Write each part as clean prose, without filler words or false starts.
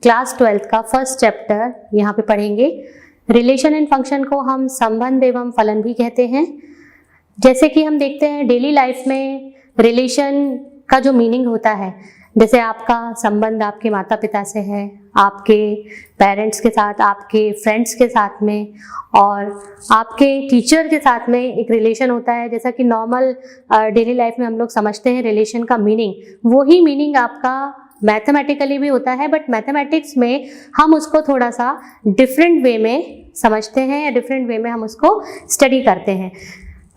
Class 12th का first chapter यहाँ पे पढ़ेंगे। रिलेशन एंड फंक्शन को हम संबंध एवं फलन भी कहते हैं। जैसे कि हम देखते हैं डेली लाइफ में रिलेशन का जो मीनिंग होता है, जैसे आपका संबंध आपके माता पिता से है, आपके पेरेंट्स के साथ, आपके फ्रेंड्स के साथ में, और आपके टीचर के साथ में एक रिलेशन होता है। जैसा कि नॉर्मल डेली लाइफ में हम लोग समझते हैं रिलेशन का मीनिंग, वही मीनिंग आपका मैथमेटिकली भी होता है, बट मैथमेटिक्स में हम उसको थोड़ा सा डिफरेंट वे में समझते हैं या डिफरेंट वे में हम उसको स्टडी करते हैं।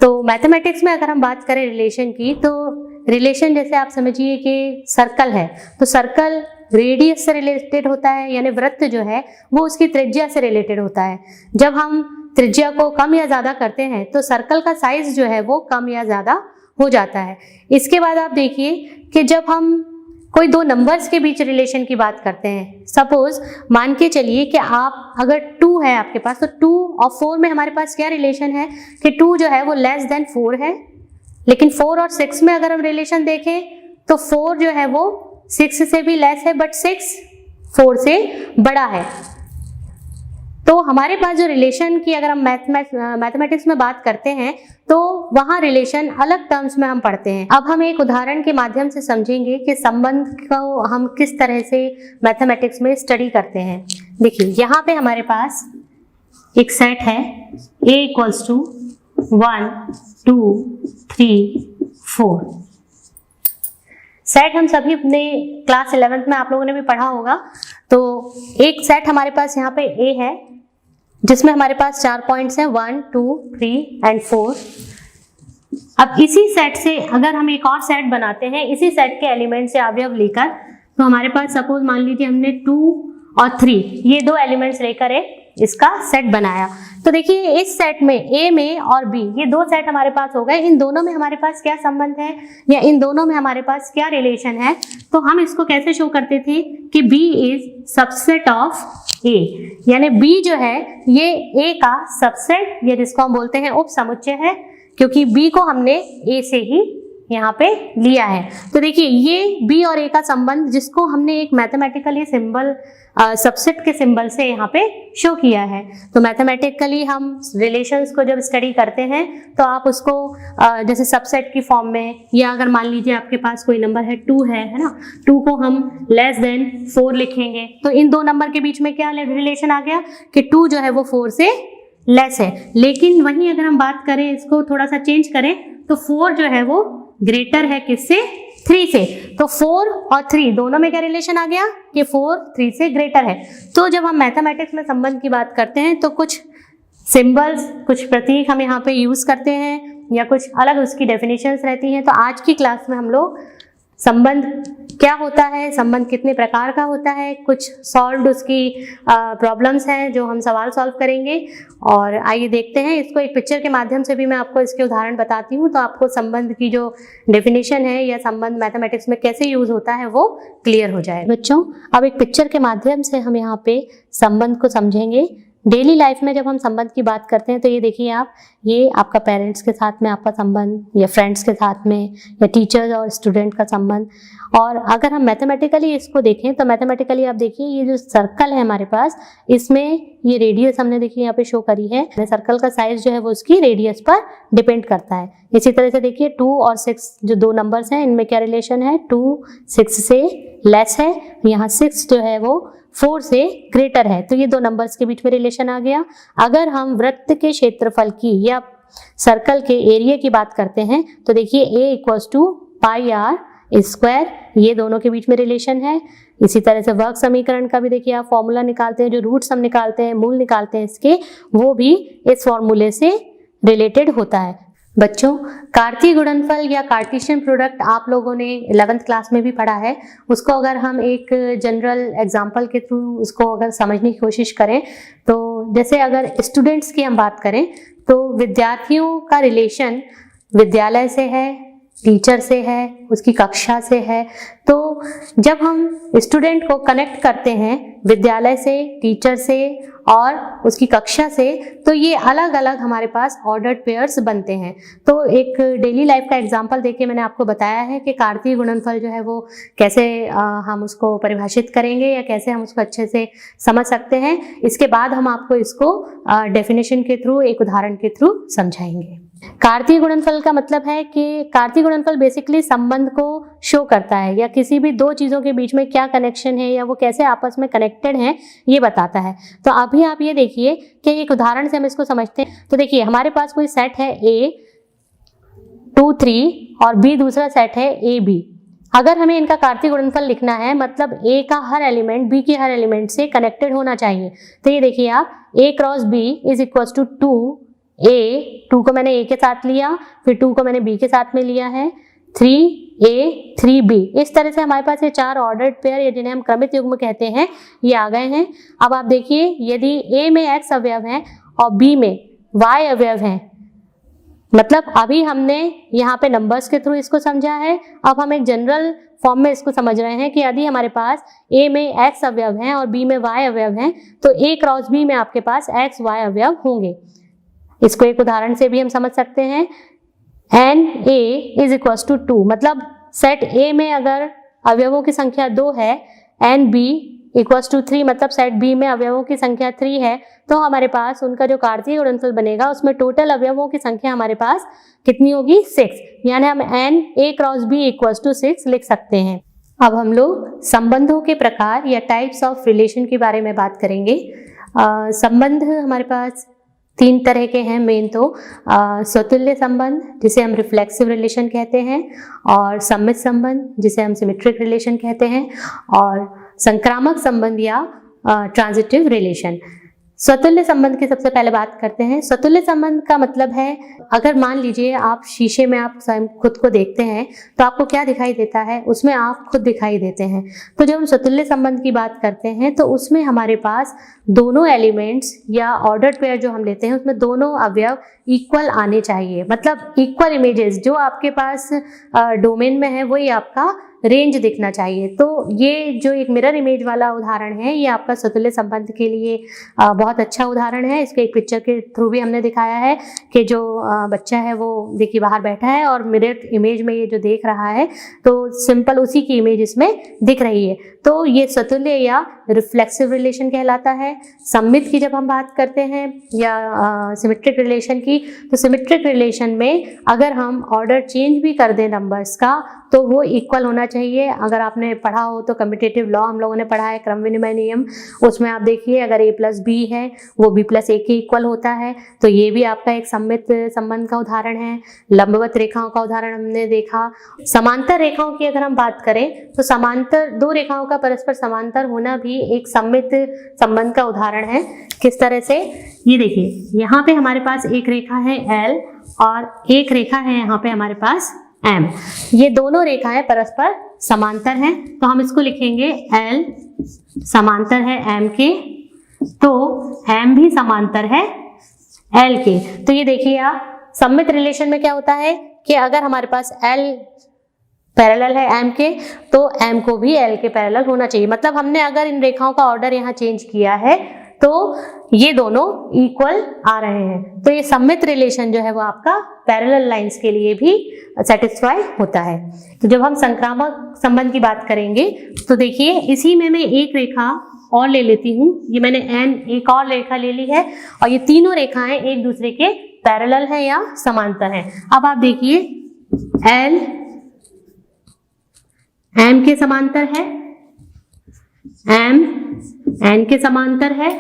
तो मैथमेटिक्स में अगर हम बात करें रिलेशन की, तो रिलेशन जैसे आप समझिए कि सर्कल है, तो सर्कल रेडियस से रिलेटेड होता है, यानी वृत्त जो है वो उसकी त्रिज्या से रिलेटेड होता है। जब हम त्रिज्या को कम या ज़्यादा करते हैं तो सर्कल का साइज जो है वो कम या ज़्यादा हो जाता है। इसके बाद आप देखिए कि जब हम कोई दो नंबर्स के बीच रिलेशन की बात करते हैं, सपोज मान के चलिए कि आप अगर 2 है आपके पास, तो 2 और 4 में हमारे पास क्या रिलेशन है कि 2 जो है वो लेस देन 4 है, लेकिन 4 और 6 में अगर हम रिलेशन देखें तो 4 जो है वो 6 से भी लेस है, बट 6 4 से बड़ा है। तो हमारे पास जो रिलेशन की अगर हम मैथमेटिक्स में बात करते हैं तो वहाँ रिलेशन अलग टर्म्स में हम पढ़ते हैं। अब हम एक उदाहरण के माध्यम से समझेंगे कि संबंध को हम किस तरह से मैथमेटिक्स में स्टडी करते हैं। देखिए यहाँ पे हमारे पास एक सेट है A इक्वल्स टू 1 2 3 4। सेट हम सभी अपने क्लास 11th में आप लोगों ने भी पढ़ा होगा। तो एक सेट हमारे पास यहाँ पे A है जिसमें हमारे पास 4 पॉइंट्स हैं 1 2 3 एंड 4। अब इसी सेट से अगर हम एक और सेट बनाते हैं, इसी सेट के एलिमेंट से अवयव लेकर, तो हमारे पास सपोज मान लीजिए हमने 2 और 3 ये दो एलिमेंट्स लेकर एक इसका सेट बनाया। तो देखिए इस सेट में A में और B ये दो सेट हमारे पास हो गए। इन दोनों में हमारे पास क्या संबंध है या इन दोनों में हमारे पास क्या रिलेशन है, तो हम इसको कैसे शो करते थे कि B is subset of A, यानी B जो है ये A का सबसेट या जिसको हम बोलते हैं उप समुच्चय है, क्योंकि B को हमने A से ही यहाँ पे लिया है। तो देखिए ये B और A का संबंध जिसको हमने एक मैथमेटिकली सिंबल सबसेट के सिंबल से यहाँ पे शो किया है। तो मैथमेटिकली हम रिलेशंस को जब स्टडी करते हैं तो आप उसको जैसे सबसेट की फॉर्म में, या अगर मान लीजिए आपके पास कोई नंबर है 2 है ना, 2 को हम लेस देन 4 लिखेंगे, तो इन दो नंबर के बीच में क्या रिलेशन आ गया कि 2 जो है वो 4 से लेस है। लेकिन वहीं अगर हम बात करें, इसको थोड़ा सा चेंज करें, तो 4 जो है वो ग्रेटर है किससे, 3 से। तो 4 और 3 दोनों में क्या रिलेशन आ गया कि 4 3 से ग्रेटर है। तो जब हम मैथमेटिक्स में संबंध की बात करते हैं तो कुछ सिंबल्स, कुछ प्रतीक हम यहाँ पे यूज करते हैं या कुछ अलग उसकी डेफिनेशंस रहती हैं। तो आज की क्लास में हम लोग संबंध क्या होता है, संबंध कितने प्रकार का होता है, कुछ सॉल्व्ड उसकी प्रॉब्लम्स हैं जो हम सवाल सॉल्व करेंगे। और आइए देखते हैं इसको एक पिक्चर के माध्यम से भी मैं आपको इसके उदाहरण बताती हूँ, तो आपको संबंध की जो डेफिनेशन है या संबंध मैथमेटिक्स में कैसे यूज होता है वो क्लियर हो जाए। बच्चों अब एक पिक्चर के माध्यम से हम यहाँ पे संबंध को समझेंगे। डेली लाइफ में जब हम संबंध की बात करते हैं तो ये देखिए आप, ये आपका पेरेंट्स के साथ में आपका संबंध, या फ्रेंड्स के साथ में, या टीचर्स और स्टूडेंट का संबंध। और अगर हम मैथमेटिकली इसको देखें तो मैथमेटिकली आप देखिए ये जो सर्कल है हमारे पास, इसमें ये रेडियस हमने देखिए यहाँ पे शो करी है। सर्कल का साइज जो है वो उसकी रेडियस पर डिपेंड करता है। इसी तरह से देखिए 2 और 6 जो दो नंबर्स हैं इनमें क्या रिलेशन है, 2 6 से लेस है, यहाँ 6 जो है वो 4 से ग्रेटर है। तो ये दो नंबर्स के बीच में रिलेशन आ गया। अगर हम वृत्त के क्षेत्रफल की या सर्कल के एरिया की बात करते हैं तो देखिए A equals to pi r square, ये दोनों के बीच में रिलेशन है। इसी तरह से वर्ग समीकरण का भी देखिए आप फॉर्मूला निकालते हैं, जो रूट्स हम निकालते हैं, मूल निकालते हैं इसके, वो भी इस फॉर्मूले से रिलेटेड होता है। बच्चों कार्तीय गुणनफल या कार्टेशियन प्रोडक्ट आप लोगों ने 11th क्लास में भी पढ़ा है। उसको अगर हम एक जनरल एग्जांपल के थ्रू उसको अगर समझने की कोशिश करें, तो जैसे अगर स्टूडेंट्स की हम बात करें तो विद्यार्थियों का रिलेशन विद्यालय से है, टीचर से है, उसकी कक्षा से है। तो जब हम स्टूडेंट को कनेक्ट करते हैं विद्यालय से, टीचर से और उसकी कक्षा से, तो ये अलग अलग हमारे पास ऑर्डर्ड पेयर्स बनते हैं। तो एक डेली लाइफ का एग्जांपल देके मैंने आपको बताया है कि कार्तीय गुणनफल जो है वो कैसे हम उसको परिभाषित करेंगे या कैसे हम उसको अच्छे से समझ सकते हैं। इसके बाद हम आपको इसको डेफिनेशन के थ्रू, एक उदाहरण के थ्रू समझाएंगे। कार्तीय गुणनफल का मतलब है कि कार्तीय गुणनफल बेसिकली संबंध को शो करता है या किसी भी दो चीज़ों के बीच में क्या कनेक्शन है या वो कैसे आपस में कनेक्टेड हैं ये बताता है। तो अभी आप ये देखिए कि एक उदाहरण से हम इसको समझते हैं। तो देखिए हमारे पास कोई सेट है A 2 3 और B दूसरा सेट है AB। अगर हमें इनका कार्तीय गुणनफल लिखना है मतलब A का हर एलिमेंट B के हर एलिमेंट से कनेक्टेड होना चाहिए। तो ये देखिए आप A cross B is equal to 2A, 2 को मैंने A के साथ लिया, फिर 2 को मैंने B के साथ में लिया है, 3A 3B। इस तरह से हमारे पास ये 4 ऑर्डर्ड पेयर या जिन्हें हम क्रमित युग्म कहते हैं ये आ गए हैं। अब आप देखिए यदि A में X अवयव हैं और B में Y अवयव हैं, मतलब अभी हमने यहाँ पे नंबर्स के थ्रू इसको समझा है, अब हम एक जनरल फॉर्म में इसको समझ रहे हैं कि यदि हमारे पास A में X अवयव हैं और B में Y अवयव हैं तो A क्रॉस B में आपके पास X Y अवयव होंगे। इसको एक उदाहरण से भी हम समझ सकते हैं। NA इज इक्वल टू 2, मतलब सेट A में अगर अवयवों की संख्या 2 है, NB इक्वल टू 3, मतलब सेट B में अवयवों की संख्या 3 है, तो हमारे पास उनका जो कार्तीय गुणनफल बनेगा उसमें टोटल अवयवों की संख्या हमारे पास कितनी होगी? 6, यानी हम NA cross B equal to 6 लिख सकते हैं। अब हम लोग संबंधों के प्रकार या टाइप्स ऑफ रिलेशन के बारे में बात करेंगे। संबंध हमारे पास 3 तरह के हैं मेन तो, स्वतुल्य संबंध जिसे हम रिफ्लेक्सिव रिलेशन कहते हैं, और सम्मित संबंध जिसे हम सिमेट्रिक रिलेशन कहते हैं, और संक्रामक संबंध या ट्रांजिटिव रिलेशन। स्वतुल्य संबंध की सबसे पहले बात करते हैं। स्वतुल्य संबंध का मतलब है, अगर मान लीजिए आप शीशे में आप स्वयं खुद को देखते हैं तो आपको क्या दिखाई देता है? उसमें आप खुद दिखाई देते हैं। तो जब हम स्वतुल्य संबंध की बात करते हैं तो उसमें हमारे पास दोनों एलिमेंट्स या ऑर्डर्ड पेयर जो हम लेते हैं उसमें दोनों अवयव इक्वल आने चाहिए, मतलब इक्वल इमेजेस जो आपके पास डोमेन में है वही आपका रेंज दिखना चाहिए। तो ये जो एक मिरर इमेज वाला उदाहरण है ये आपका स्वतुल्य संबंध के लिए बहुत अच्छा उदाहरण है। इसके एक पिक्चर के थ्रू भी हमने दिखाया है कि जो बच्चा है वो देखिए बाहर बैठा है और मिरर इमेज में ये जो देख रहा है तो सिंपल उसी की इमेज इसमें दिख रही है। तो ये स्वतुल्य या रिफ्लेक्सिव रिलेशन कहलाता है। सम्मित की जब हम बात करते हैं या सिमेट्रिक रिलेशन की, तो सिमेट्रिक रिलेशन में अगर हम ऑर्डर चेंज भी कर दें नंबर्स का तो वो इक्वल होना चाहिए। अगर आपने पढ़ा हो तो कम्यूटेटिव लॉ हम लोगों ने पढ़ा है, क्रम विनिमय नियम, उसमें आप देखिए अगर A प्लस बी है वो B प्लस A के इक्वल होता है। तो ये भी आपका एक सम्मित संबंध का उदाहरण है। लंबवत रेखाओं का उदाहरण हमने देखा। समांतर रेखाओं की अगर हम बात करें तो समांतर दो रेखाओं का परस्पर समांतर होना भी एक सम्मित संबंध का उदाहरण है। किस तरह से? ये देखिए यहाँ पे हमारे पास एक रेखा है L और एक रेखा है यहाँ पे हमारे पास M। ये दोनों रेखाएं परस्पर समांतर हैं तो हम इसको लिखेंगे L समांतर है M के, तो M भी समांतर है L के। तो ये देखिए आप सम्मित रिलेशन में क्या होता है कि अगर हमारे पास L पैरेलल है M के तो M को भी L के पैरेलल होना चाहिए। मतलब हमने अगर इन रेखाओं का ऑर्डर यहाँ चेंज किया है तो ये दोनों इक्वल आ रहे हैं। तो ये सम्मित रिलेशन जो है वो आपका पैरेलल लाइंस के लिए भी सेटिस्फाई होता है। तो जब हम संक्रामक संबंध की बात करेंगे तो देखिए इसी में मैं एक रेखा और ले लेती हूँ। ये मैंने N एक और रेखा ले ली है और ये तीनों रेखाएं एक दूसरे के पैरेलल हैं या समांतर हैं। अब आप देखिए L M के समांतर है, M N के समांतर है,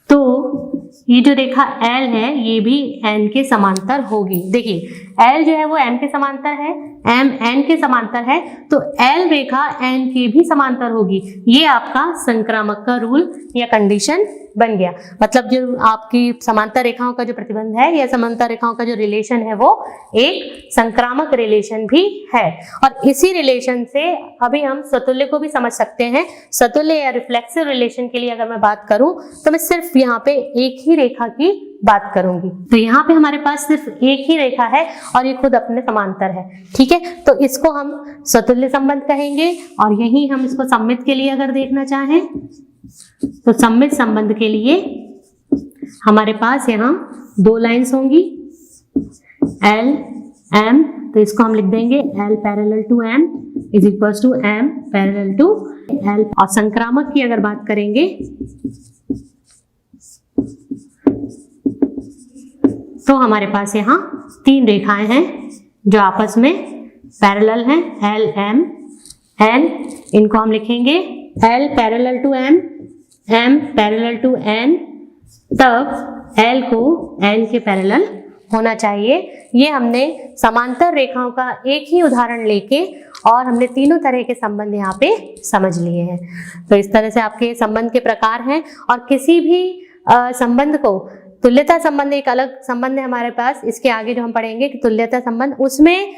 तो ये जो रेखा L है ये भी N के समांतर होगी। देखिए L जो है वो M के समांतर है, M N के समांतर है, तो L रेखा N के भी समांतर होगी। ये आपका संक्रामक का रूल या कंडीशन बन गया। मतलब जो आपकी समांतर रेखाओं का जो प्रतिबंध है या समांतर रेखाओं का जो रिलेशन है वो एक संक्रामक रिलेशन भी है। और इसी रिलेशन से अभी हम स्वतुल्य को भी समझ सकते हैं। स्वतुल्य या रिफ्लेक्सिव रिलेशन के लिए अगर मैं बात करूं तो मैं सिर्फ यहाँ पे एक ही रेखा की बात करूंगी। तो यहाँ पे हमारे पास सिर्फ एक ही रेखा है और ये खुद अपने समांतर है। ठीक है, तो इसको हम स्वतुल्य संबंध कहेंगे। और यही हम इसको सम्मित के लिए अगर देखना चाहें तो सममित संबंध के लिए हमारे पास यहाँ दो लाइंस होंगी L M, तो इसको हम लिख देंगे L parallel to M is equal to M parallel to L। और संक्रामक की अगर बात करेंगे तो हमारे पास यहाँ तीन रेखाएं हैं जो आपस में पैरेलल हैं L M N, इनको हम लिखेंगे L parallel to M, M parallel to N, तब L को N के पैरेलल होना चाहिए। ये हमने समांतर रेखाओं का एक ही उदाहरण लेके और हमने तीनों तरह के संबंध यहाँ पे समझ लिए हैं। तो इस तरह से आपके संबंध के प्रकार हैं और किसी भी संबंध को तुल्यता संबंध एक अलग संबंध है हमारे पास, इसके आगे जो हम पढ़ेंगे कि तुल्यता संबंध, उसमें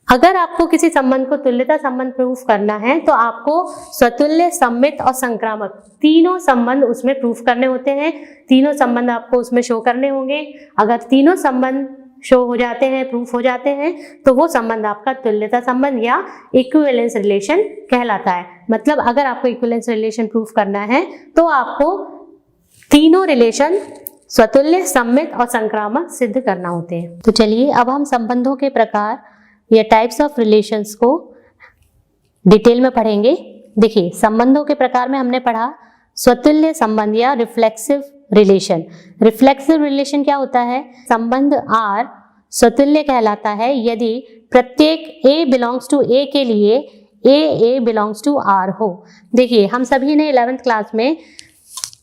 अगर आपको किसी संबंध को तुल्यता संबंध प्रूफ करना है तो आपको स्वतुल्य, सममित और संक्रामक तीनों संबंध उसमें प्रूफ करने होते हैं। तीनों संबंध आपको उसमें शो करने होंगे। अगर तीनों संबंध शो हो जाते हैं, प्रूफ हो जाते हैं, तो वो संबंध आपका तुल्यता संबंध या इक्विवेलेंस रिलेशन कहलाता है। मतलब अगर आपको इक्विवेलेंस रिलेशन प्रूफ करना है तो आपको तीनों रिलेशन स्वतुल्य, सममित और संक्रामक सिद्ध करना होते हैं। तो चलिए अब हम संबंधों के प्रकार या टाइप्स ऑफ रिलेशंस को डिटेल में पढ़ेंगे। देखिए, संबंधों के प्रकार में हमने पढ़ा स्वतुल्य संबंध या रिफ्लेक्सिव रिलेशन। रिफ्लेक्सिव रिलेशन क्या होता है? संबंध R स्वतुल्य कहलाता है यदि प्रत्येक A बिलोंग्स टू A के लिए A बिलोंग्स टू R हो। देखिए, हम सभी ने 11th क्लास में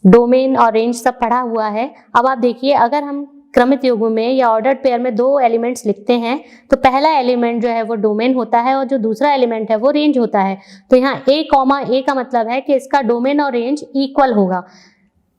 डोमेन और रेंज सब पढ़ा हुआ है। अब आप देखिए, अगर हम क्रमित युग्म में या ऑर्डर्ड पेयर में दो एलिमेंट्स लिखते हैं तो पहला एलिमेंट जो है वो डोमेन होता है और जो दूसरा एलिमेंट है वो रेंज होता है। तो यहाँ A, A का मतलब है कि इसका डोमेन और रेंज इक्वल होगा।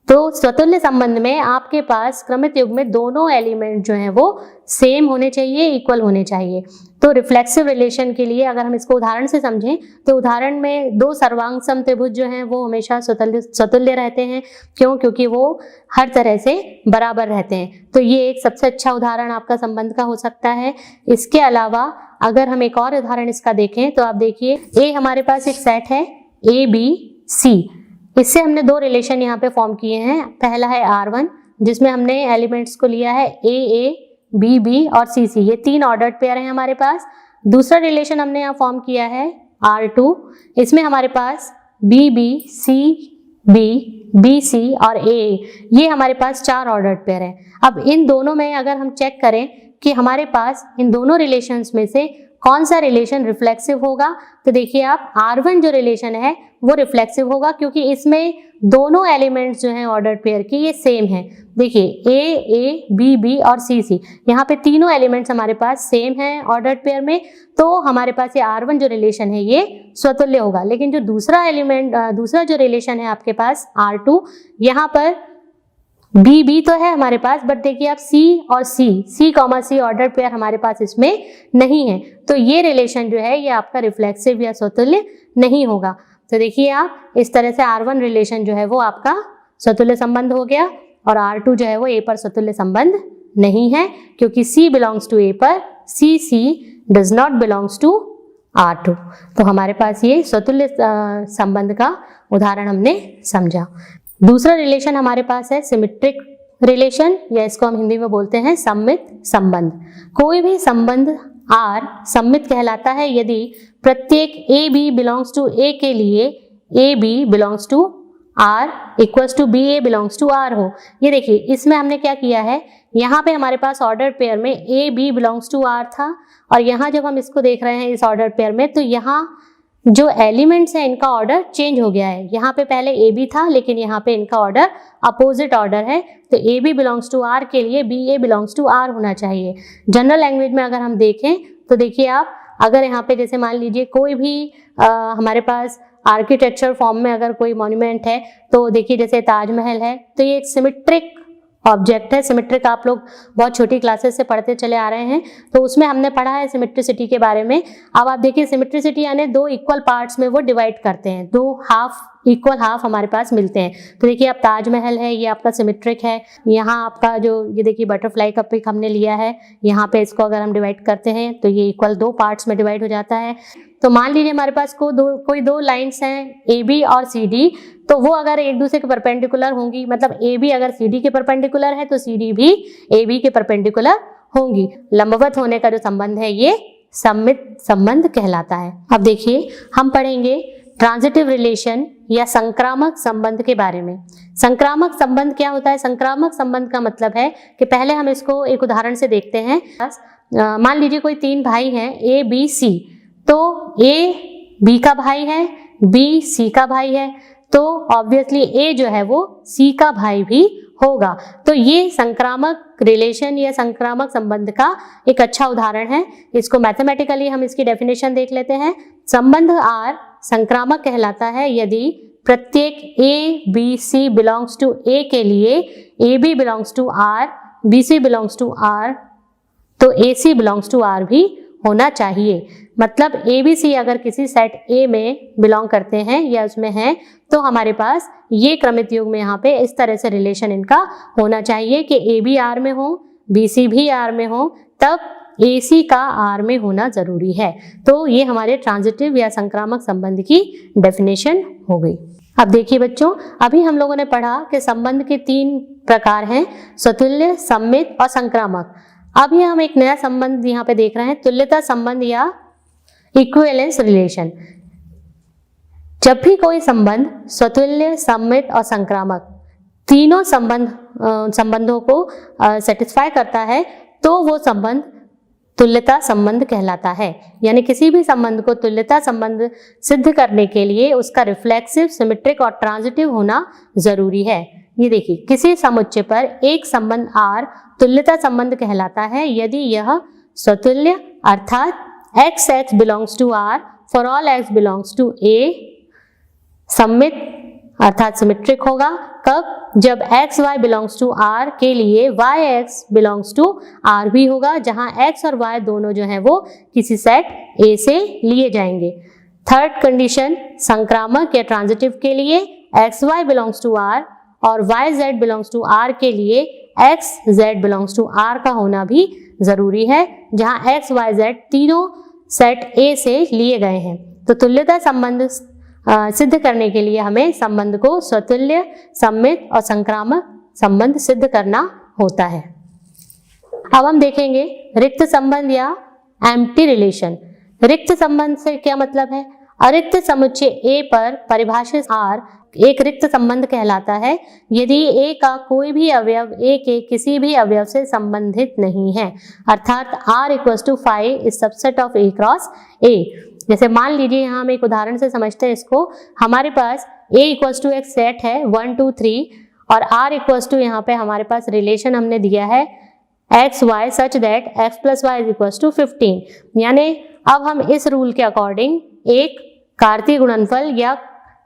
तो स्वतुल्य संबंध में आपके पास क्रमित युग्म में दोनों एलिमेंट जो हैं वो सेम होने चाहिए, इक्वल होने चाहिए। तो रिफ्लेक्सिव रिलेशन के लिए अगर हम इसको उदाहरण से समझें तो उदाहरण में दो सर्वांग सम त्रिभुज जो हैं वो हमेशा स्वतुल्य रहते हैं। क्यों? क्योंकि वो हर तरह से बराबर रहते हैं। तो ये एक सबसे अच्छा उदाहरण आपका संबंध का हो सकता है। इसके अलावा अगर हम एक और उदाहरण इसका देखें तो आप देखिए, A हमारे पास एक सेट है ABC, इससे हमने दो रिलेशन यहाँ पे फॉर्म किए हैं। पहला है R1 जिसमें हमने एलिमेंट्स को लिया है AA, BB और CC, ये तीन ऑर्डर्ड पेयर हैं हमारे पास। दूसरा रिलेशन हमने यहाँ फॉर्म किया है R2, इसमें हमारे पास BB, CB, BC और AA, ये हमारे पास चार ऑर्डर्ड पेयर हैं। अब इन दोनों में अगर हम चेक करें कि हमारे पास इन दोनों रिलेशंस में से कौन सा रिलेशन रिफ्लेक्सिव होगा, तो देखिए आप R1 जो रिलेशन है वो रिफ्लेक्सिव होगा क्योंकि इसमें दोनों एलिमेंट्स जो हैं ऑर्डर्ड पेयर के ये सेम हैं। देखिए A, B, B और C, यहाँ पे तीनों एलिमेंट्स हमारे पास सेम हैं ऑर्डर्ड पेयर में, तो हमारे पास ये R1 जो रिलेशन है ये स्वतुल्य होगा। लेकिन जो दूसरा जो रिलेशन है आपके पास R2, यहाँ पर B तो है हमारे पास, बट देखिए आप C और C ऑर्डर पेयर हमारे पास इसमें नहीं है। तो ये रिलेशन जो है ये आपका रिफ्लेक्सिव या स्वतुल्य नहीं होगा। तो देखिए आप इस तरह से R1 रिलेशन जो है वो आपका स्वतुल्य संबंध हो गया और R2 जो है वो A पर स्वतुल्य संबंध नहीं है क्योंकि C बिलोंग्स टू A पर C does not belongs to R2। तो हमारे पास ये स्वतुल्य संबंध का उदाहरण हमने समझा। दूसरा रिलेशन हमारे पास है सिमेट्रिक रिलेशन, या इसको हम हिंदी में बोलते हैं सममित संबंध। कोई भी संबंध R सममित कहलाता है यदि प्रत्येक AB बिलोंग्स टू A के लिए AB belongs to R equals to BA belongs to R हो। ये देखिए, इसमें हमने क्या किया है, यहाँ पे हमारे पास ऑर्डर पेयर में AB बिलोंग्स टू R था और यहाँ जब हम इसको देख रहे हैं इस ऑर्डर पेयर में तो यहाँ जो एलिमेंट्स हैं इनका ऑर्डर चेंज हो गया है। यहाँ पे पहले AB था लेकिन यहाँ पे इनका ऑर्डर अपोजिट ऑर्डर है। तो AB बिलोंग्स टू R के लिए BA बिलोंग्स टू R होना चाहिए। जनरल लैंग्वेज में अगर हम देखें तो देखिए आप, अगर यहाँ पे जैसे मान लीजिए कोई भी हमारे पास आर्किटेक्चर फॉर्म में अगर कोई मॉन्यूमेंट है तो देखिए जैसे ताजमहल है, तो ये एक सिमेट्रिक ऑब्जेक्ट है। सिमेट्रिक आप लोग बहुत छोटी क्लासेस से पढ़ते चले आ रहे हैं, तो उसमें हमने पढ़ा है सिमेट्रिसिटी के बारे में। अब आप देखिए सिमेट्रिसिटी यानी दो इक्वल पार्ट्स में वो डिवाइड करते हैं, दो हाफ इक्वल हाफ हमारे पास मिलते हैं। तो देखिए अब ताजमहल है, ये आपका सिमेट्रिक है। यहाँ आपका जो ये देखिए बटरफ्लाई का पिक हमने लिया है, यहाँ पे इसको अगर हम डिवाइड करते हैं तो ये इक्वल 2 पार्ट्स में डिवाइड हो जाता है। तो मान लीजिए हमारे पास कोई दो लाइन्स हैं ए बी और सी डी, तो वो अगर एक दूसरे के परपेंडिकुलर होंगी, मतलब ए बी अगर सी डी के परपेंडिकुलर है तो सी डी भी ए बी के परपेंडिकुलर होंगी। लंबवत होने का जो संबंध है ये सममित संबंध कहलाता है। अब देखिए हम पढ़ेंगे ट्रांजिटिव रिलेशन या संक्रामक संबंध के बारे में। संक्रामक संबंध क्या होता है? संक्रामक संबंध का मतलब है कि पहले हम इसको एक उदाहरण से देखते हैं। मान लीजिए कोई 3 भाई हैं ए बी सी, तो ए बी का भाई है, बी सी का भाई है, तो ऑब्वियसली ए जो है वो सी का भाई भी होगा। तो ये संक्रामक रिलेशन या संक्रामक संबंध का एक अच्छा उदाहरण है। इसको मैथमेटिकली हम इसकी डेफिनेशन देख लेते हैं। संबंध आर संक्रामक कहलाता है यदि प्रत्येक a b c belongs to a के लिए a b belongs to R, b c belongs to R, तो a c belongs to R भी होना चाहिए। मतलब ए बी सी अगर किसी सेट ए में बिलोंग करते हैं या उसमें हैं, तो हमारे पास ये क्रमित युग में यहाँ पे इस तरह से रिलेशन इनका होना चाहिए कि ए बी आर में हो, बी सी भी आर में हो, तब ए सी का आर में होना जरूरी है। तो ये हमारे ट्रांजिटिव या संक्रामक संबंध की डेफिनेशन हो गई। अब देखिए बच्चों, अभी हम लोगों ने पढ़ा कि संबंध के 3 प्रकार हैं, स्वतुल्य, सममित और संक्रामक। अभी हम एक नया संबंध यहाँ पे देख रहे हैं, तुल्यता संबंध या इक्विवेलेंस रिलेशन। जब भी कोई संबंध स्वतुल्य, सममित और संक्रामक तीनों संबंधों को सेटिस्फाई करता है, तो वो संबंध तुल्यता संबंध कहलाता है। यानी किसी भी संबंध को तुल्यता संबंध सिद्ध करने के लिए उसका रिफ्लेक्सिव, सिमेट्रिक और ट्रांजिटिव होना जरूरी है। ये देखिए, किसी समुच्चय पर एक संबंध R तुल्यता संबंध कहलाता है यदि यह स्वतुल्य अर्थात x belongs to R for all x belongs to A, सममित अर्थात सिमेट्रिक होगा कब? जब x y belongs to R के लिए y x belongs to R भी होगा, जहां x और y दोनों जो हैं वो किसी सेट A से लिए जाएंगे। थर्ड कंडीशन संक्रामक या ट्रांजिटिव के लिए x y belongs to R और y z belongs to R के लिए x z belongs to R का होना भी जरूरी है, जहां x y z तीनों सेट A से लिए गए हैं। तो तुल्यता संबंध सिद्ध करने के लिए हमें संबंध को स्वतुल्य, सममित और संक्रामक संबंध सिद्ध करना होता है। अब हम देखेंगे रिक्त संबंध या एम्प्टी रिलेशन। रिक्त संबंध से क्या मतलब है? अरिक्त समुच्चय A पर परिभाषित R एक रिक्त संबंध कहलाता है यदि A का कोई भी अवयव A के किसी भी अवयव से संबंधित नहीं है, अर्थात R equals to phi is subset of A cross A। जैसे मान लीजिए, यहाँ हम एक उदाहरण से समझते हैं इसको। हमारे पास A इक्वल्स टू एक सेट है 1 2 3 और R इक्वल्स टू यहाँ पे हमारे पास रिलेशन हमने दिया है x y such that x plus y is equals to 15। यानी अब हम इस रूल के अकॉर्डिंग एक कार्तीय गुणनफल या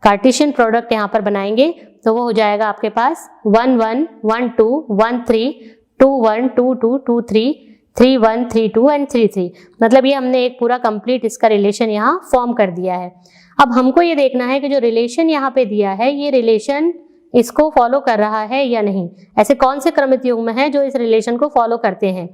कार्टेशियन प्रोडक्ट यहाँ पर बनाएंगे, तो वो हो जाएगा आपके पास 1 1 1 2 1 3 2 1 2 2 2 3 3 1 3 2 एंड 3 3। मतलब ये हमने एक पूरा कंप्लीट इसका रिलेशन यहाँ फॉर्म कर दिया है। अब हमको ये देखना है कि जो रिलेशन यहाँ पे दिया है ये रिलेशन इसको फॉलो कर रहा है या नहीं। ऐसे कौन से क्रमित युग्म है जो इस रिलेशन को फॉलो करते हैं।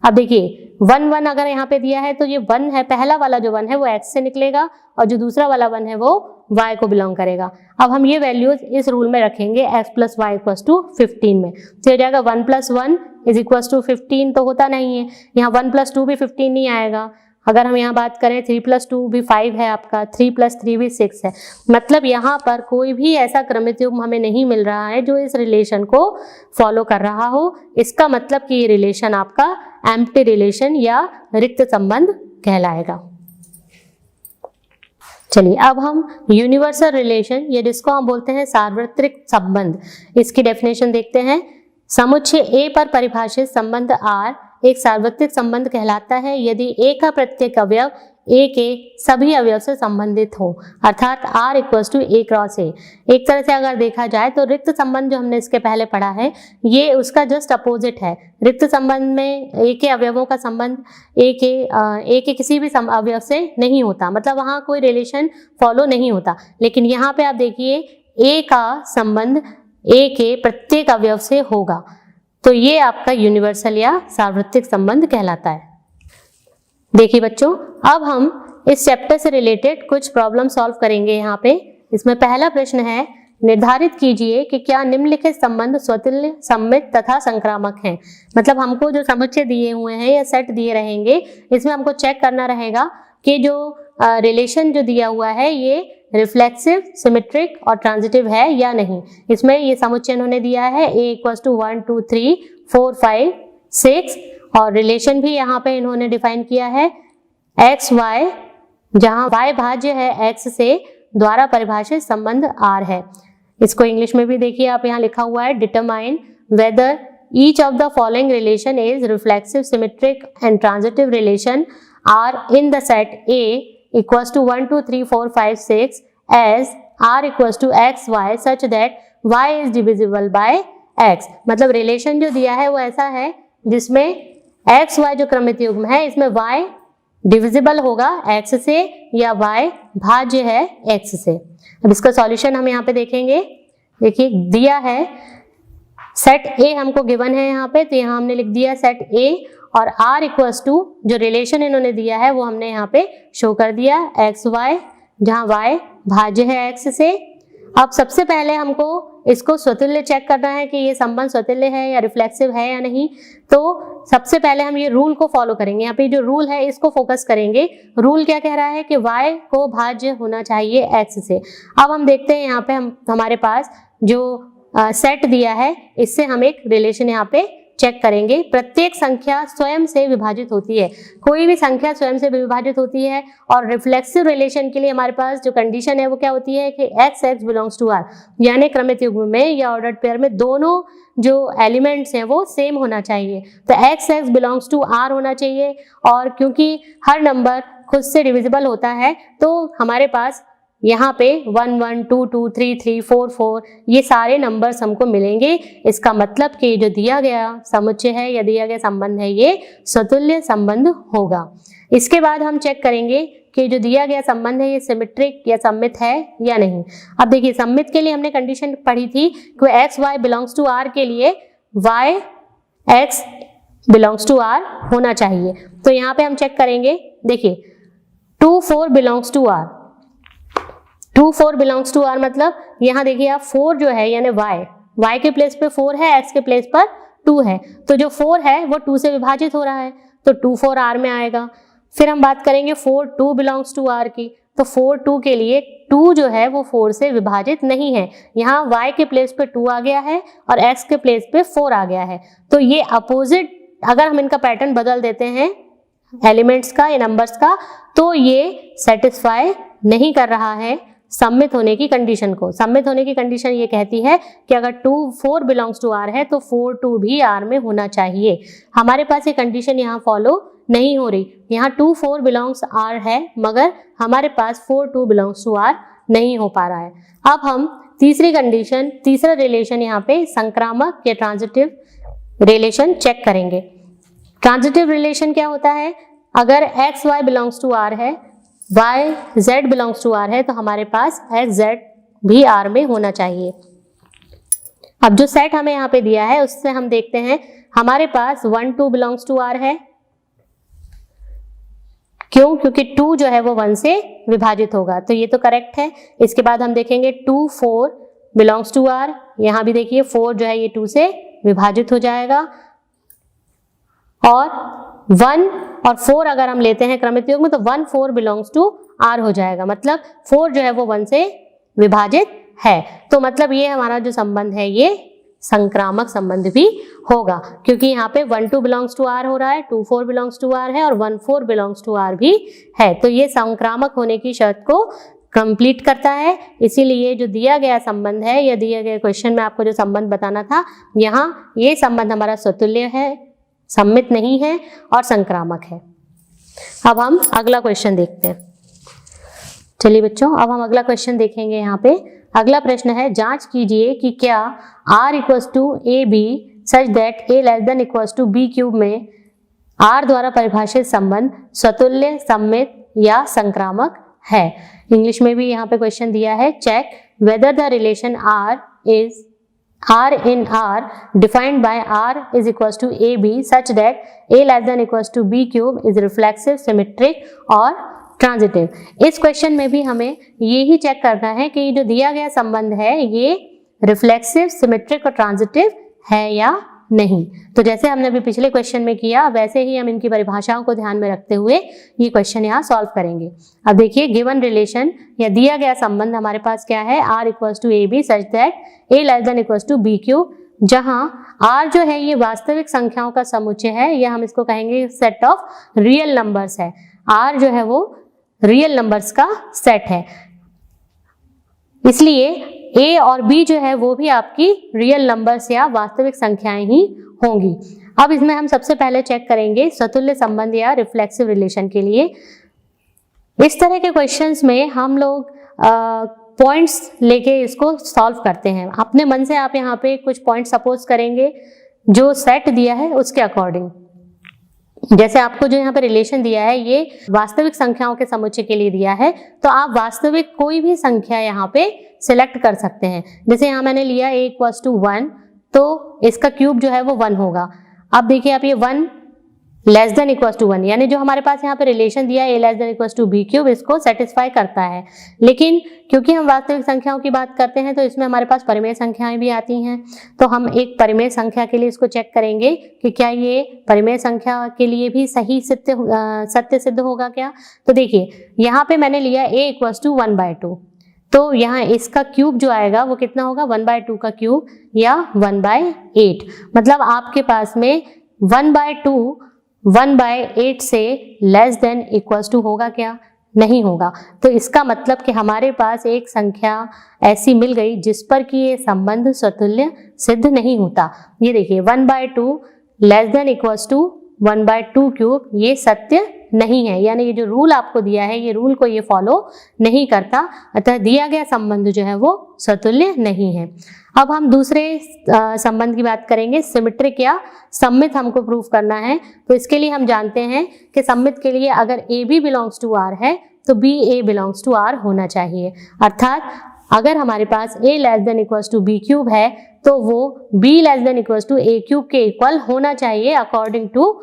अब देखिए 1 1 अगर यहाँ पे दिया है तो ये 1 है, पहला वाला जो 1 है वो x से निकलेगा और जो दूसरा वाला 1 है वो y को बिलोंग करेगा। अब हम ये वैल्यूज इस रूल में रखेंगे x plus y equals to 15 में, तो हो जाएगा 1 प्लस 1 इज इक्वल्स टू 15। तो होता नहीं है, यहाँ 1 प्लस 2 भी 15 नहीं आएगा। अगर हम यहाँ बात करें 3 प्लस 2 भी 5 है आपका, 3 प्लस 3 भी 6 है। मतलब यहाँ पर कोई भी ऐसा क्रमित युग्म हमें नहीं मिल रहा है जो इस रिलेशन को फॉलो कर रहा हो। इसका मतलब कि ये रिलेशन आपका एम्प्टी रिलेशन या रिक्त संबंध कहलाएगा। चलिए अब हम यूनिवर्सल रिलेशन या जिसको हम बोलते हैं सार्वत्रिक संबंध, इसकी डेफिनेशन देखते हैं। समुच्चय A पर परिभाषित संबंध R एक सार्वत्रिक संबंध कहलाता है यदि A का प्रत्येक अवयव A के सभी अवयव से संबंधित हो, अर्थात R equals to A cross A। एक तरह से अगर देखा जाए तो रिक्त संबंध जो हमने इसके पहले पढ़ा है ये उसका जस्ट अपोजिट है। रिक्त संबंध में A के अवयवों का संबंध A के किसी भी अवयव से नहीं होता, मतलब वहाँ कोई रिलेशन फॉलो नहीं होता। लेकिन यहाँ पे आप देखिए A का संबंध A के प्रत्येक अवयव से होगा, तो ये आपका यूनिवर्सल या सार्वत्रिक संबंध कहलाता है। देखिए बच्चों, अब हम इस चैप्टर से रिलेटेड कुछ प्रॉब्लम सॉल्व करेंगे। यहाँ पे इसमें पहला प्रश्न है, निर्धारित कीजिए कि क्या निम्नलिखित संबंध स्वतुल्य, सममित तथा संक्रामक हैं। मतलब हमको जो समुच्चय दिए हुए हैं या सेट दिए रहेंगे, इसमें हमको चेक करना रहेगा कि जो रिलेशन जो दिया हुआ है ये रिफ्लेक्सिव, सिमेट्रिक और ट्रांजिटिव है या नहीं। इसमें ये समुच्चय उन्होंने दिया है a = 1 2 3 4 5 6 और रिलेशन भी यहाँ पे इन्होंने डिफाइन किया है x y, जहाँ y भाज्य है x से, द्वारा परिभाषित संबंध r है। इसको इंग्लिश में भी देखिए, आप यहाँ लिखा हुआ है, determine whether each of the following relation is reflexive, symmetric and transitive relation are in the set A equals to 1 2 3 4 5 6 as r equals to x y such that y is divisible by x। मतलब relation जो दिया है वो ऐसा है जिसमें x y जो क्रमित युग्म है इसमें y डिविजिबल होगा x से या y भाज्य है x से। अब इसका सॉल्यूशन हम यहाँ पे देखेंगे। देखिए दिया है सेट A हमको गिवन है यहाँ पे, तो यहाँ हमने लिख दिया सेट A और r इक्वल्स टू जो रिलेशन इन्होंने दिया है वो हमने यहाँ पे शो कर दिया x y, जहाँ y भाज्य है x से। अब सबसे पहले हमको इसको स्वतुल्य चेक करना है कि ये संबंध स्वतुल्य है या रिफ्लेक्सिव है या नहीं। तो सबसे पहले हम ये रूल को फॉलो करेंगे। यहाँ पे जो रूल है इसको फोकस करेंगे। रूल क्या कह रहा है कि y को भाज्य होना चाहिए x से। अब हम देखते हैं यहाँ पे हमारे पास जो सेट दिया है इससे हम एक रिलेशन यहाँ पे चेक करेंगे। प्रत्येक संख्या स्वयं से विभाजित होती है, कोई भी संख्या स्वयं से विभाजित होती है। और रिफ्लेक्सिव रिलेशन के लिए हमारे पास जो कंडीशन है वो क्या होती है कि x बिलोंग्स टू r, यानी क्रमित युग्म में या ऑर्डर्ड पेयर में दोनों जो एलिमेंट्स हैं वो सेम होना चाहिए। तो x बिलोंग्स टू r होना चाहिए। और क्योंकि हर नंबर खुद से डिविजिबल होता है तो हमारे पास यहाँ पे 1 1 2 2 3 3 4 4 ये सारे नंबर्स हमको मिलेंगे। इसका मतलब कि जो दिया गया समुच्चय है या दिया गया संबंध है ये स्वतुल्य संबंध होगा। इसके बाद हम चेक करेंगे कि जो दिया गया संबंध है ये सिमेट्रिक या सममित है या नहीं। अब देखिए सममित के लिए हमने कंडीशन पढ़ी थी कि x y belongs to r के लिए y x belongs to r होना चाहिए। तो यहाँ पे हम चेक करेंगे। देखिए 2 4 belongs to r, 2 4 belongs to r मतलब यहाँ देखिए आप 4 जो है यानी y के प्लेस पे 4 है, x के प्लेस पर 2 है, तो जो 4 है वो 2 से विभाजित हो रहा है तो 2 4 r में आएगा। फिर हम बात करेंगे 4 2 बिलोंग्स टू r की, तो 4 2 के लिए 2 जो है वो 4 से विभाजित नहीं है। यहाँ y के प्लेस पे 2 आ गया है और x के प्लेस पे 4 आ गया है। तो ये अपोजिट, अगर हम इनका पैटर्न बदल देते हैं एलिमेंट्स का या नंबर्स का, तो ये सेटिस्फाई नहीं कर रहा है सम्मित होने की कंडीशन को। सम्मित होने की कंडीशन ये कहती है कि अगर 2 4 बिलोंग्स टू r है तो 4 2 भी r में होना चाहिए। हमारे पास ये कंडीशन यहाँ फॉलो नहीं हो रही। यहाँ 2 4 बिलोंग्स r है मगर हमारे पास 4 2 बिलोंग्स टू r नहीं हो पा रहा है। अब हम तीसरी कंडीशन, तीसरा रिलेशन यहाँ पे संक्रामक या ट्रांजिटिव रिलेशन चेक करेंगे। ट्रांजिटिव रिलेशन क्या होता है? अगर x y belongs to r है, y z belongs to r है, तो हमारे पास x z भी r में होना चाहिए। अब जो सेट हमें यहाँ पे दिया है उससे हम देखते हैं, हमारे पास 1 2 बिलोंग्स टू r है। क्यों? क्योंकि 2 जो है वो 1 से विभाजित होगा, तो ये तो करेक्ट है। इसके बाद हम देखेंगे 2 4 बिलोंग्स टू r, यहाँ भी देखिए 4 जो है ये 2 से विभाजित हो जाएगा। और 1 और 4 अगर हम लेते हैं क्रमित युग्म में तो 1 4 बिलोंग्स टू r हो जाएगा, मतलब 4 जो है वो 1 से विभाजित है। तो मतलब ये हमारा जो संबंध है ये संक्रामक संबंध भी होगा, क्योंकि यहाँ पे 1 2 बिलोंग्स टू r हो रहा है, 2 4 बिलोंग्स टू r है और 1 4 बिलोंग्स टू r भी है। तो ये संक्रामक होने की शर्त को कंप्लीट करता है। इसीलिए जो दिया गया संबंध है या दिया गया क्वेश्चन में आपको जो संबंध बताना था, यहाँ ये संबंध हमारा स्वतुल्य है, सम्मित नहीं है और संक्रामक है। अब हम अगला क्वेश्चन देखते हैं। चलिए बच्चों, अब हम अगला क्वेश्चन देखेंगे। यहाँ पे अगला प्रश्न है, जांच कीजिए कि क्या r equals to a b such that a less than equals to b cube में r द्वारा परिभाषित संबंध स्वतुल्य, सम्मित या संक्रामक है। इंग्लिश में भी यहाँ पे क्वेश्चन दिया है, check whether the relation R in R defined by R is equals to AB such that A less than equals to B cube is reflexive, symmetric और ट्रांजिटिव। इस क्वेश्चन में भी हमें ये ही चेक करना है कि जो दिया गया संबंध है ये रिफ्लेक्सिव, सिमेट्रिक और ट्रांजिटिव है या नहीं। तो जैसे हमने अभी पिछले क्वेश्चन में किया वैसे ही हम इनकी परिभाषाओं को ध्यान में रखते हुए ये क्वेश्चन यहाँ सॉल्व करेंगे। अब देखिए गिवन रिलेशन या दिया गया संबंध हमारे पास क्या है, R equals to AB such that A less than equals to B cube, जहां R जो है ये वास्तविक संख्याओं का समुच्चय है या हम इसको कहेंगे सेट ऑफ रियल नंबर्स है। R जो है वो रियल नंबर्स का सेट है, इसलिए A और B जो है वो भी आपकी रियल नंबर्स या वास्तविक संख्याएं ही होंगी। अब इसमें हम सबसे पहले चेक करेंगे स्वतुल्य संबंध या रिफ्लेक्सिव रिलेशन के लिए। इस तरह के क्वेश्चंस में हम लोग पॉइंट्स लेके इसको सॉल्व करते हैं। अपने मन से आप यहाँ पे कुछ पॉइंट सपोज करेंगे जो सेट दिया है उसके अकॉर्डिंग। जैसे आपको जो यहाँ पे रिलेशन दिया है ये वास्तविक संख्याओं के समुच्चय के लिए दिया है, तो आप वास्तविक कोई भी संख्या यहाँ पे सिलेक्ट कर सकते हैं। जैसे यहाँ मैंने लिया a इक्वल्स टू 1, तो इसका क्यूब जो है वो 1 होगा। अब देखिए आप ये 1 लेस देन इक्वल्स टू 1, यानी जो हमारे पास यहाँ पे रिलेशन दिया है a less than equals to b cube, इसको सेटिस्फाई करता है। लेकिन क्योंकि हम वास्तविक संख्याओं की बात करते हैं तो इसमें हमारे पास परिमेय संख्याएं भी आती हैं, तो हम एक परिमेय संख्या के लिए इसको चेक करेंगे कि क्या ये परिमेय संख्या के लिए भी सही सत्य सिद्ध होगा क्या। तो देखिए यहाँ पे मैंने लिया a इक्वल्स टू 1/2, तो यहाँ इसका क्यूब जो आएगा वो कितना होगा, 1/2 का क्यूब या 1/8। मतलब आपके पास में 1/2 1/8 से लेस देन इक्वल्स टू होगा क्या, नहीं होगा। तो इसका मतलब कि हमारे पास एक संख्या ऐसी मिल गई जिस पर कि ये संबंध स्वतुल्य सिद्ध नहीं होता। ये देखिए 1/2 less than equals to 1/2 cube, ये सत्य नहीं है, यानी ये जो रूल आपको दिया है ये रूल को ये फॉलो नहीं करता, अतः दिया गया संबंध जो है वो स्वतुल्य नहीं है। अब हम दूसरे संबंध की बात करेंगे, सिमेट्रिक या सममित हमको प्रूफ करना है। तो इसके लिए हम जानते हैं कि सममित के लिए अगर AB बिलोंग्स टू R है तो BA बिलोंग्स टू R होना चाहिए। अर्थात अगर हमारे पास A less than equals to B cube है तो वो B less than equals to A cube के इक्वल होना चाहिए अकॉर्डिंग टू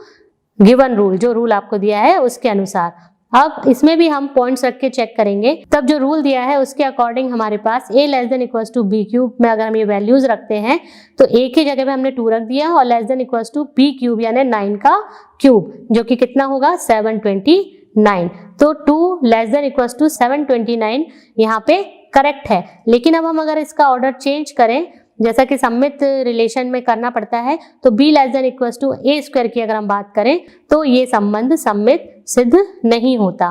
गिवन रूल, जो रूल आपको दिया है उसके अनुसार। अब इसमें भी हम पॉइंट्स रख के चेक करेंगे, तब जो रूल दिया है उसके अकॉर्डिंग हमारे पास A less than equals to B cube में अगर हम ये वैल्यूज रखते हैं तो A की जगह पे हमने 2 रख दिया और less than equals to B cube यानी 9 का क्यूब, जो कि कितना होगा 729। तो 2 लेस देन इक्वल्स टू 729 यहाँ पे करेक्ट है। लेकिन अब हम अगर इसका ऑर्डर चेंज करें, जैसा कि सममित रिलेशन में करना पड़ता है, तो b less than equals to a square की अगर हम बात करें तो ये संबंध सममित सिद्ध नहीं होता।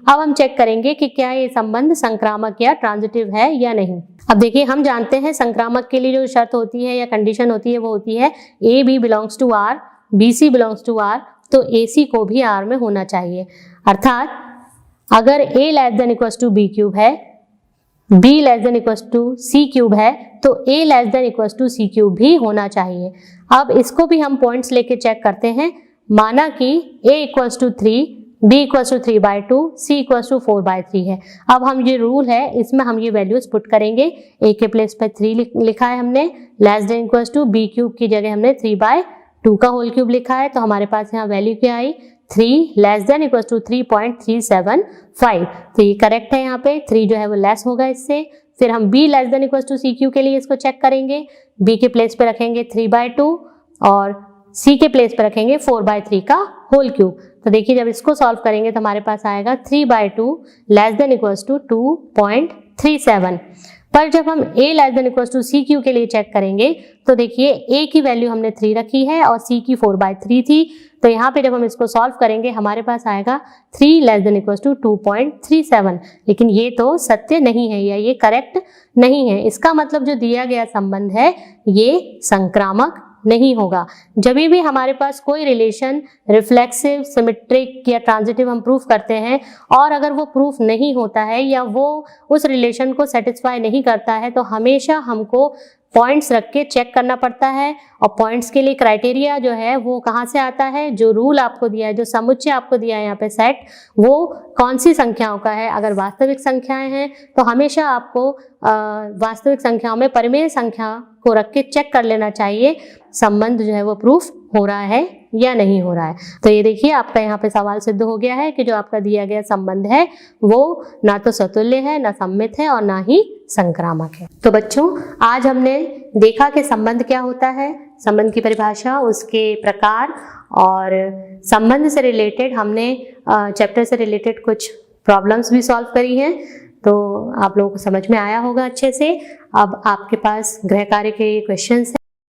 अब हम चेक करेंगे कि क्या ये संबंध संक्रामक या ट्रांजिटिव है या नहीं। अब देखिए हम जानते हैं संक्रामक के लिए जो शर्त होती है या कंडीशन होती है वो होती है a b belongs to r, b c belongs to r, तो a c को भी r में होना चाहिए। अर्थात अगर a less than equals to b cube है, b less than equals to c cube है, तो a less than equals to c cube भी होना चाहिए। अब इसको भी हम पॉइंट्स लेके चेक करते हैं। माना कि a equals to 3, b equals to 3/2, c equals to 4/3 है। अब हम ये रूल है इसमें हम ये वैल्यूज पुट करेंगे। a के प्लेस पे 3 लिखा है हमने, less than equals to b cube की जगह हमने 3/2 का होल क्यूब लिखा है, तो हमारे पास यहाँ वैल्यू क्या आई 3 लेस देन इक्वल्स टू 3.375। तो ये करेक्ट है, यहाँ पे 3 जो है वो लेस होगा इससे। फिर हम b less than equals to c cube के लिए इसको चेक करेंगे। b के प्लेस पे रखेंगे 3/2 और c के प्लेस पे रखेंगे 4/3 का होल क्यूब। तो देखिए जब इसको सॉल्व करेंगे तो हमारे पास आएगा 3/2 लेस देन इक्वल्स टू 2.37। पर जब हम a less than equals to c cube के लिए चेक करेंगे तो देखिए a की वैल्यू हमने 3 रखी है और c की 4/3 थी, तो यहाँ पे जब हम इसको सॉल्व करेंगे हमारे पास आएगा 3 लेस देन इक्वल्स टू 2.37। लेकिन ये तो सत्य नहीं है या ये करेक्ट नहीं है। इसका मतलब जो दिया गया संबंध है ये संक्रामक नहीं होगा। जब भी हमारे पास कोई रिलेशन रिफ्लेक्सिव, सिमेट्रिक या ट्रांजिटिव हम प्रूफ करते हैं और अगर वो प्रूफ नहीं होता है या वो उस रिलेशन को सेटिस्फाई नहीं करता है, तो हमेशा हमको पॉइंट्स रख के चेक करना पड़ता है। और पॉइंट्स के लिए क्राइटेरिया जो है वो कहाँ से आता है, जो रूल आपको दिया है, जो समुच्चय आपको दिया है यहाँ पे सेट, वो कौन सी संख्याओं का है। अगर वास्तविक संख्याएं हैं तो हमेशा आपको वास्तविक संख्याओं में परिमेय संख्या को रख के चेक कर लेना चाहिए संबंध जो है वो प्रूफ हो रहा है या नहीं हो रहा है। तो ये देखिए आपका यहाँ पे सवाल सिद्ध हो गया है कि जो आपका दिया गया संबंध है वो ना तो सतुल्य है, ना सममित है और ना ही संक्रामक है। तो बच्चों आज हमने देखा कि संबंध क्या होता है, संबंध की परिभाषा, उसके प्रकार और संबंध से रिलेटेड हमने चैप्टर से रिलेटेड कुछ प्रॉब्लम्स भी सॉल्व करी हैं। तो आप लोगों को समझ में आया होगा अच्छे से। अब आपके पास गृह कार्य के क्वेश्चंस हैं।